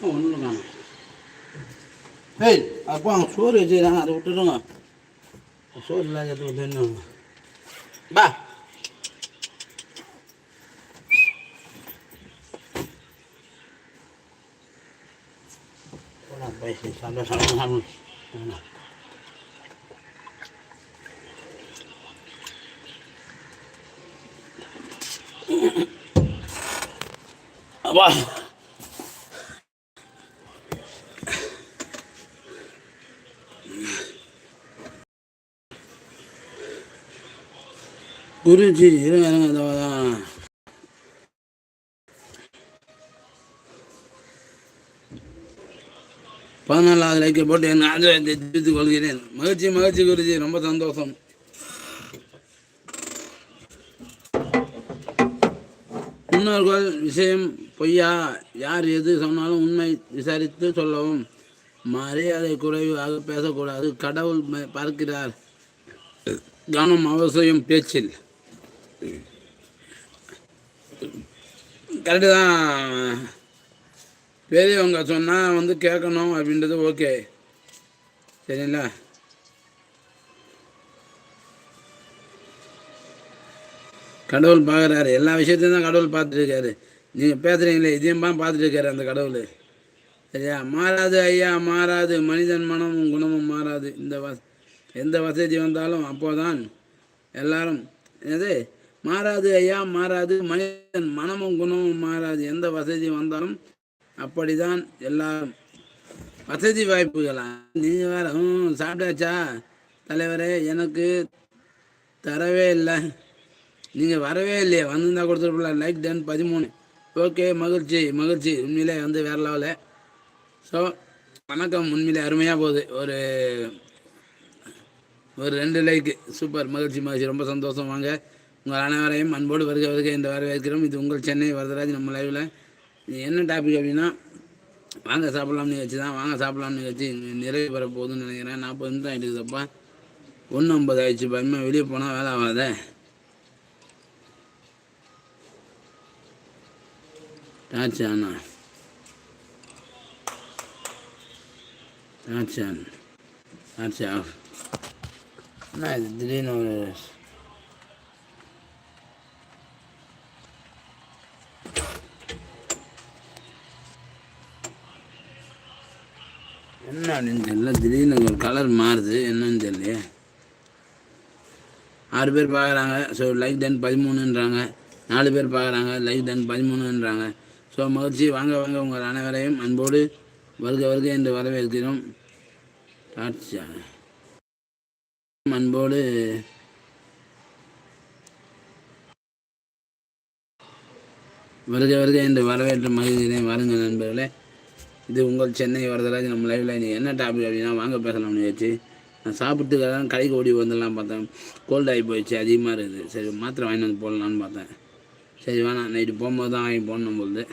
ஒன்றும் காணும். ஏய் அப்போ அவங்க சோறு வச்சுக்கிறாங்க, அதை விட்டுடுங்க. சோறு இல்லாத விட்டுங்க. பா பேசி சந்தோஷம். அப்பா குருஜி இருங்க இருங்க. 14வது லைக்கை போட்டு என் ஆதரவை தெரிவித்துக் கொள்கிறேன். மகிழ்ச்சி மகிழ்ச்சி குருஜி, ரொம்ப சந்தோஷம். முன்னோர்கள் விஷயம் பொய்யா, யார் எது சொன்னாலும் உண்மை விசாரித்து சொல்லவும், மரியாதை குறைவாக பேசக்கூடாது. கடவுள் பார்க்கிறார். கவனம் அவசியம் பேச்சில். கரெக்டு தான். பெரியவங்க சொன்னால் கேட்கணும் அப்படின்றது ஓகே, சரிங்களா? கடவுள் பார்க்குறாரு, எல்லா விஷயத்தையும் தான் கடவுள் பார்த்துட்ருக்காரு. நீங்கள் பேசுகிறீங்களே, இதையும் பார்த்துட்ருக்காரு அந்த கடவுள், சரியா? மாறாது ஐயா, மாறாது. மனிதன் மனமும் குணமும் மாறாது. எந்த வசதி வந்தாலும் அப்போதான் எல்லாரும் என்னது மாறாது ஐயா, மாறாது. மனிதன் மனமும் குணமும் மாறாது. எந்த வசதி வந்தாலும் அப்படிதான் எல்லாரும். வசதி வாய்ப்புகளா? நீங்கள் வேற சாப்பிட்டாச்சா தலைவரே? எனக்கு தரவே இல்லை, நீங்கள் வரவே இல்லையே. வந்திருந்தா கொடுத்துருப்பல. Like done 13. ஓகே, மகிழ்ச்சி மகிழ்ச்சி. உண்மையிலே வேறு லெவலில். ஸோ வணக்கம். உண்மையிலே அருமையாக போகுது. ஒரு 2 லைக்கு. சூப்பர், மகிழ்ச்சி மகிழ்ச்சி, ரொம்ப சந்தோஷம். வாங்க, உங்கள் அனைவரையும் அன்போடு வருக இந்த வரவேற்கிறோம். இது உங்கள் சென்னை வரதராஜ். நம்ம லைவில் என்ன டாபிக் அப்படின்னா, வாங்க சாப்பிட்லாம்னு நிகழ்ச்சி தான். வாங்க சாப்பிட்லாம்னு நிகழ்ச்சி நிறைவு பெற போகுதுன்னு நினைக்கிறேன். 40 நிமிஷம் ஆகிட்டுதுப்பா. 1:50 ஆயிடுச்சு. பயமாக வெளியே போனால் வேலை ஆகாத. டார்ச் ஆனா டார்ச் ஆஃப். என்ன இது திடீர்னு ஒரு என்ன அப்படின்னு தெரியல. திடீர்னு ஒரு கலர் மாறுது, என்னன்னு தெரியலையே. 6 பேர் பார்க்குறாங்க. So like done 13ன்றாங்க. 4 பேர் பார்க்குறாங்க. Like done 13ன்றாங்க. ஸோ மகிழ்ச்சி. வாங்க வாங்க, உங்கள் அனைவரையும் அன்போடு வருக என்று வரவேற்கிறோம். டார்ச்சா அன்போடு வருக என்று வரவேற்ற மகிழ்ச்சியை வாருங்கள் நண்பர்களே. இது உங்கள் சென்னை வரதராஜ். நம்ம லைவில் நீ என்ன டாபிக் அப்படின்னா, வாங்க பேசலாம்னு வச்சு நான் சாப்பிட்டு கடைக்கு ஓடி வந்துடலாம் பார்த்தேன். கோல்டு ஆகி போயிடுச்சு, அதிகமாக இருக்குது. சரி மாத்திரை வாங்கிட்டு வந்து போடலான்னு பார்த்தேன். சரி வேணாம், நைட்டு போகும்போது தான் வாங்கி போடணும் போகுது.